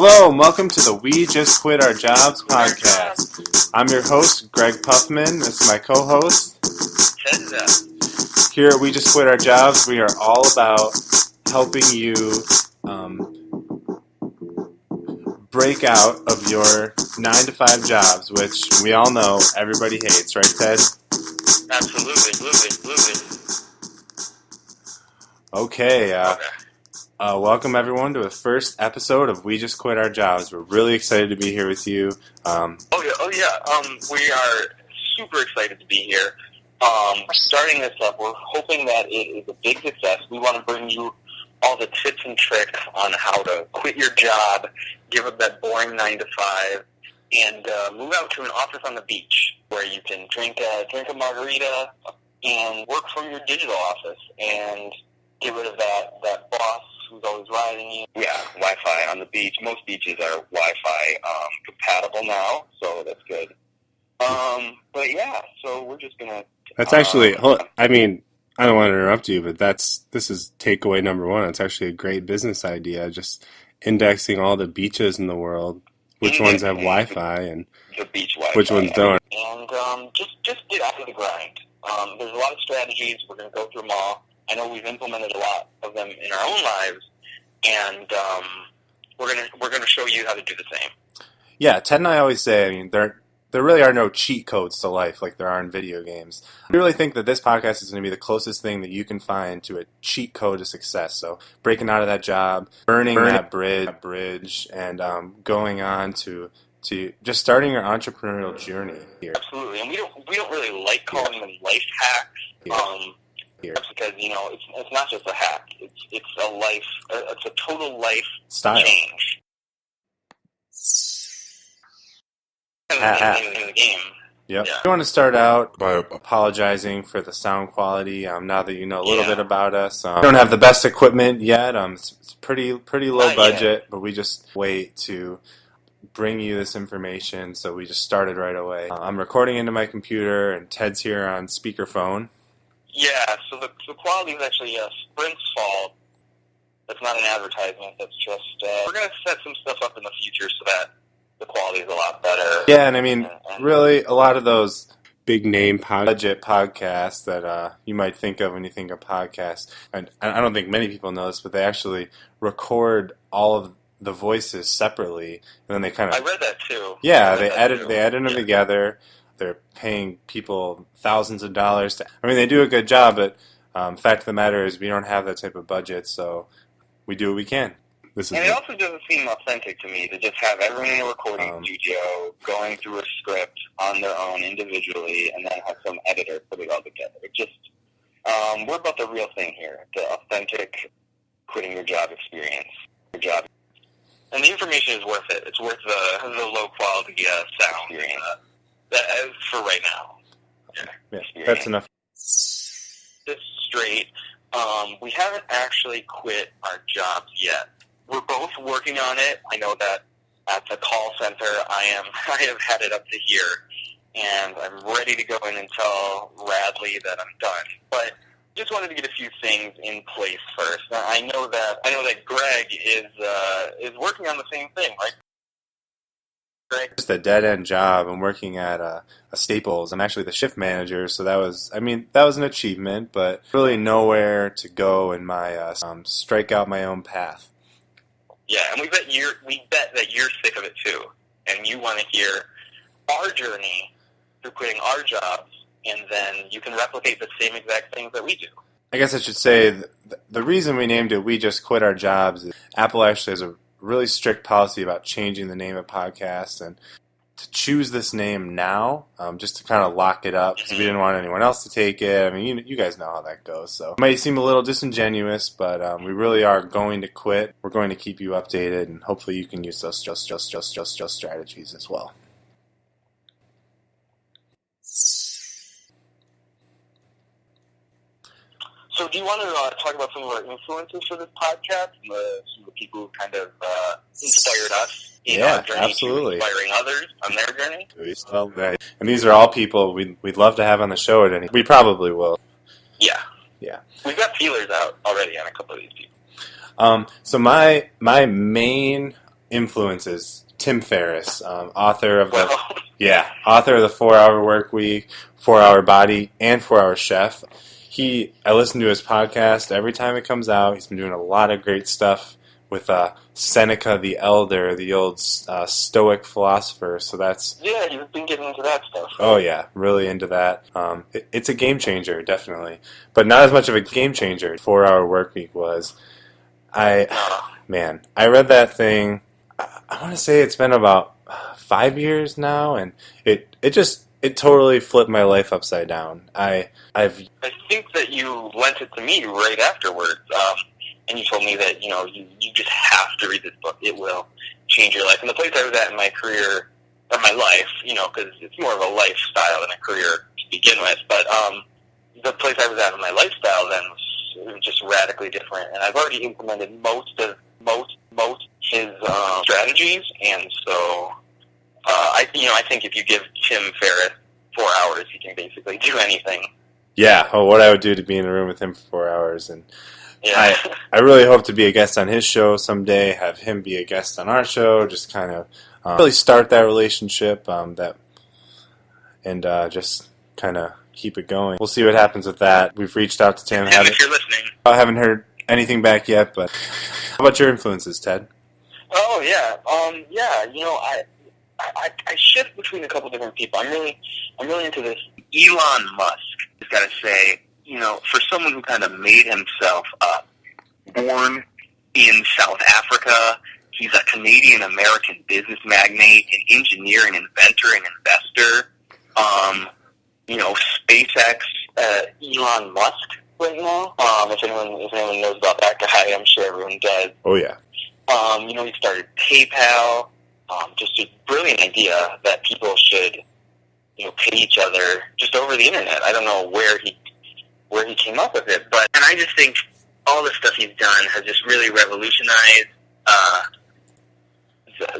Hello and welcome to the We Just Quit Our Jobs podcast. I'm your host, Greg Puffman. This is my co-host, Ted Zepp. Here at We Just Quit Our Jobs, we are all about helping you break out of your 9-to-5 jobs, which we all know everybody hates, right, Ted? Absolutely. Okay, welcome everyone to the first episode of We Just Quit Our Jobs. We're really excited to be here with you. We are super excited to be here. Starting this up, we're hoping that it is a big success. We want to bring you all the tips and tricks on how to quit your job, give up that boring 9-to-5, and move out to an office on the beach where you can drink a margarita and work from your digital office and get rid of that boss who's always riding you. Yeah, Wi-Fi on the beach. Most beaches are Wi-Fi compatible now, so that's good. But yeah, so we're just gonna. That's actually. I mean, I don't want to interrupt you, but this is takeaway number one. It's actually a great business idea. Just indexing all the beaches in the world, which ones have Wi-Fi and the beach Wi-Fi, which ones don't. And just get out of the grind. There's a lot of strategies. We're going to go through them all. I know we've implemented a lot of them in our own lives, and we're gonna show you how to do the same. Yeah, Ted and I always say, I mean, there really are no cheat codes to life like there are in video games. I really think that this podcast is going to be the closest thing that you can find to a cheat code to success. So breaking out of that job, burning that bridge, and going on to just starting your entrepreneurial journey here. Absolutely, and we don't really like calling them life hacks. That's because, it's not just a hack. It's a life. It's a total life style change. In the game. Yep. Yeah. We want to start out by apologizing for the sound quality. Now that you know a little bit about us, we don't have the best equipment yet. It's pretty low budget, but we just wait to bring you this information. So we just started right away. I'm recording into my computer, and Ted's here on speakerphone. Yeah, so the quality is actually Sprint's fault. That's not an advertisement. That's just we're going to set some stuff up in the future so that the quality is a lot better. Yeah, and I mean, really, a lot of those big name budget podcasts that you might think of when you think of podcasts, and I don't think many people know this, but they actually record all of the voices separately, and then they kind of. I read that too. Yeah, they edit them together. They're paying people thousands of dollars they do a good job, but fact of the matter is we don't have that type of budget, so we do what we can. It also doesn't seem authentic to me to just have everyone in a recording studio going through a script on their own individually and then have some editor put it all together. It just, we're about the real thing here, the authentic quitting your job experience. And the information is worth it. It's worth the low quality sound for right now. Yeah, that's enough. Just straight. We haven't actually quit our jobs yet. We're both working on it. I know that at the call center, I have had it up to here, and I'm ready to go in and tell Radley that I'm done. But just wanted to get a few things in place first. Now, I know that Greg is working on the same thing, right? Greg? Just a dead-end job. I'm working at a Staples. I'm actually the shift manager, so that was an achievement, but really nowhere to go in my strike out my own path. Yeah, and we bet that you're sick of it too, and you want to hear our journey through quitting our jobs, and then you can replicate the same exact things that we do. I guess I should say the reason we named it We Just Quit Our Jobs is Apple actually has a really strict policy about changing the name of podcasts, and to choose this name now, just to kind of lock it up, because we didn't want anyone else to take it. I mean, you guys know how that goes. So it might seem a little disingenuous, but we really are going to quit. We're going to keep you updated, and hopefully you can use those just strategies as well. So do you want to talk about some of our influences for this podcast, some of the people who kind of inspired us in our journey absolutely. To inspiring others on their journey? And these are all people we'd love to have on the show at any. We probably will. Yeah. Yeah. We've got feelers out already on a couple of these people. So my main influences, Tim Ferriss, author of the 4-Hour Work Week, 4-Hour Body, and 4-Hour Chef. I listen to his podcast every time it comes out. He's been doing a lot of great stuff with Seneca the Elder, the old Stoic philosopher. So that's you've been getting into that stuff. Oh yeah, really into that. It's a game changer, definitely, but not as much of a game changer. 4-Hour Work Week was. I read that thing. I want to say it's been about 5 years now, and it totally flipped my life upside down. I think that you lent it to me right afterwards, and you told me that you just have to read this book. It will change your life. And the place I was at in my career or my life, because it's more of a lifestyle than a career to begin with. But the place I was at in my lifestyle then was just radically different, and I've already implemented most his strategies, and so I think if you give Tim Ferriss 4 hours, he can basically do anything. Yeah, what I would do to be in a room with him for 4 hours, and I really hope to be a guest on his show someday. Have him be a guest on our show, just kind of really start that relationship, just kind of keep it going. We'll see what happens with that. We've reached out to Tim. Tim, if you're listening, I haven't heard anything back yet, but how about your influences, Ted? Oh yeah, I shift between a couple different people. I'm really into this. Elon Musk, I've got to say, for someone who kind of made himself up, born in South Africa, he's a Canadian-American business magnate, an engineer, an inventor, an investor. SpaceX, Elon Musk right now. If anyone knows about that guy, I'm sure everyone does. Oh yeah. He started PayPal. Just a brilliant idea that people should, pay each other just over the internet. I don't know where he came up with it, and I just think all the stuff he's done has just really revolutionized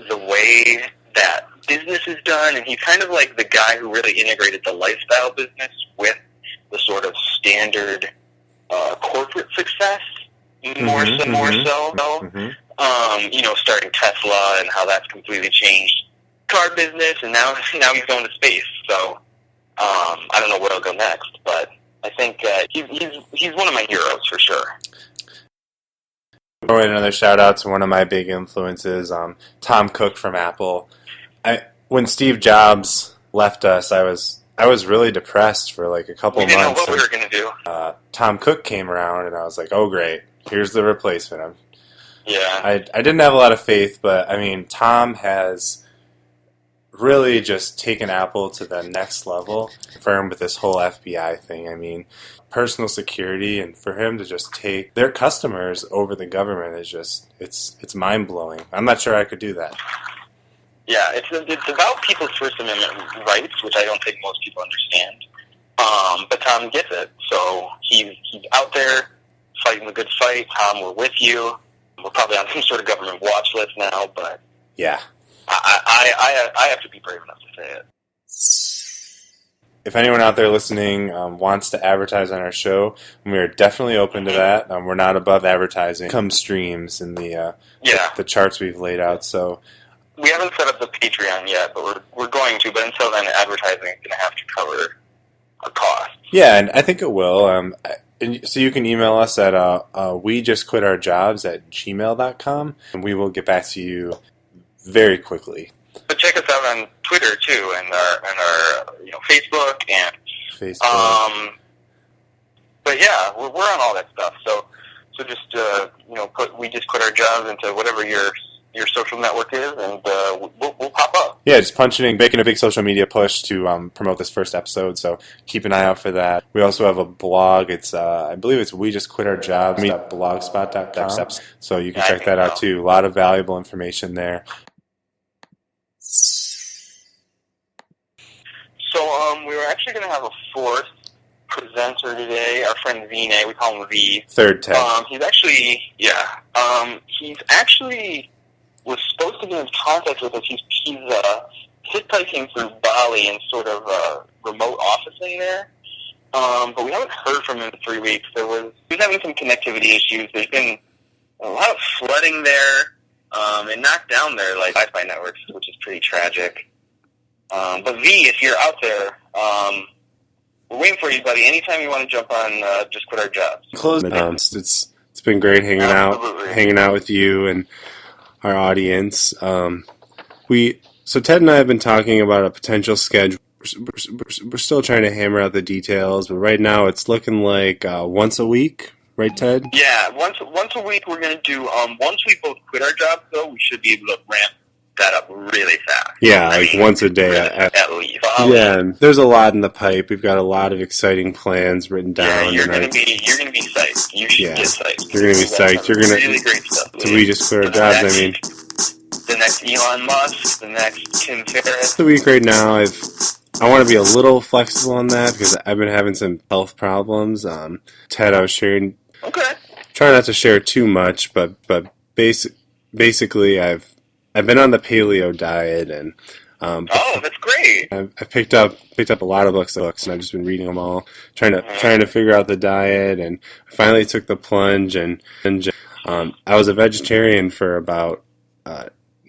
the way that business is done, and he's kind of like the guy who really integrated the lifestyle business with the sort of standard corporate success, more so. Mm-hmm. Starting Tesla and how that's completely changed car business, and now he's going to space. So I don't know where he'll go next, but I think he's one of my heroes for sure. I'll write another shout out to one of my big influences, Tom Cook from Apple. When Steve Jobs left us, I was really depressed for like a couple months. We didn't know what we were going to do. Tom Cook came around, and I was like, oh great, here's the replacement. Yeah. I didn't have a lot of faith, but I mean, Tom has really just taken Apple to the next level. Confirmed with this whole FBI thing. I mean, personal security, and for him to just take their customers over the government is just it's mind blowing. I'm not sure I could do that. Yeah, it's about people's First Amendment rights, which I don't think most people understand. But Tom gets it, so he's out there fighting the good fight. Tom, we're with you. We're probably on some sort of government watch list now, but yeah, I have to be brave enough to say it. If anyone out there listening wants to advertise on our show, we are definitely open to that. We're not above advertising. Come streams in the charts we've laid out. So we haven't set up the Patreon yet, but we're going to. But until then, advertising is going to have to cover a cost. Yeah, and I think it will. So you can email us at wejustquitourjobs@gmail.com, and we will get back to you very quickly. But check us out on Twitter too, and our Facebook and Facebook. But yeah, we're on all that stuff. So just we just quit our jobs into whatever your social network is, and we'll pop up. Yeah, just making a big social media push to promote this first episode, so keep an eye out for that. We also have a blog. It's I believe it's wejustquitourjobs.blogspot.com, so you can check that out too. A lot of valuable information there. So we were actually going to have a fourth presenter today, our friend Vine. We call him V. Third Ted. He's actually was supposed to be in contact with us. He's hitchhiking through Bali and sort of remote officing there. But we haven't heard from him in 3 weeks. He was having some connectivity issues. There's been a lot of flooding there, It knocked down their Wi-Fi networks, which is pretty tragic. But V, if you're out there, we're waiting for you, buddy. Anytime you want to jump on, just quit our jobs. Close. It's been great hanging out with you and our audience. So Ted and I have been talking about a potential schedule. We're still trying to hammer out the details, but right now it's looking like once a week, right, Ted? Yeah, once a week we're going to do. Once we both quit our jobs, though, we should be able to ramp that up really fast. Yeah, once a day at least. Yeah, and there's a lot in the pipe. We've got a lot of exciting plans written down. Yeah, you're gonna be psyched. You should get psyched. You're gonna be psyched. You're gonna really great stuff. So we just quit our jobs. The next Elon Musk, the next Tim Ferriss. The week right now, I want to be a little flexible on that because I've been having some health problems. Ted, I was sharing. Okay. Try not to share too much, but basically, I've been on the paleo diet, and that's great. I picked up a lot of books, and I've just been reading them all, trying to figure out the diet, and I finally took the plunge, and I was a vegetarian for about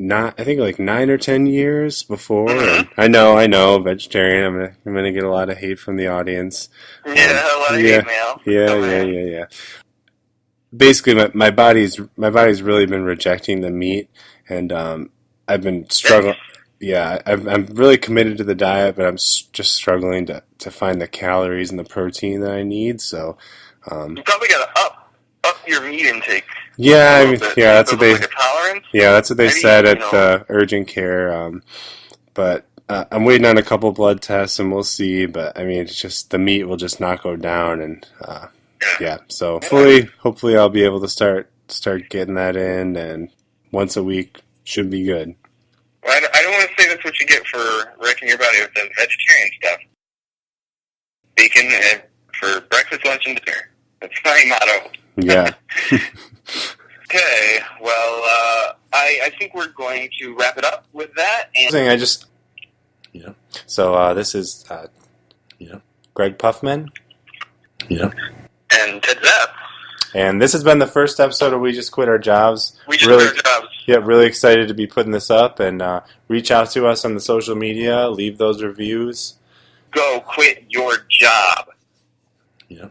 I think like 9 or 10 years before. And I know, vegetarian. I'm gonna get a lot of hate from the audience. Yeah, a lot of hate mail. Yeah. Basically, my body's really been rejecting the meat, and I've been struggling. Yeah, I'm really committed to the diet, but I'm just struggling to find the calories and the protein that I need. So you probably got to up your meat intake. Yeah, that's what they. Like a tolerance? Yeah, that's what they said at the urgent care. But I'm waiting on a couple blood tests, and we'll see. But I mean, it's just the meat will just not go down, and So hopefully, I'll be able to start getting that in, and once a week should be good. Well, I don't want to say that's what you get for wrecking your body with the vegetarian stuff. Bacon for breakfast, lunch, and dinner. That's my motto. Yeah. Okay, well, I think we're going to wrap it up with that. And So this is Greg Puffman. Yeah. And Ted Zepp. And this has been the first episode of We Just Quit Our Jobs. We just quit our jobs. Yeah, really excited to be putting this up, and reach out to us on the social media. Leave those reviews. Go quit your job. Yeah.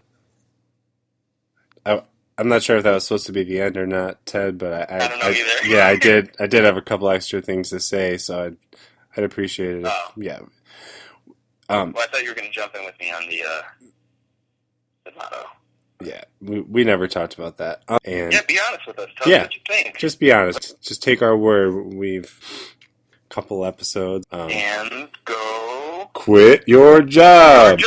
I'm not sure if that was supposed to be the end or not, Ted, but I don't know either. Yeah, I did have a couple extra things to say, so I'd appreciate it. Yeah. Well, I thought you were going to jump in with me on the motto. Yeah, we never talked about that. And yeah, be honest with us. Tell us what you think. Just be honest. Just take our word. We've couple episodes. And go quit your job.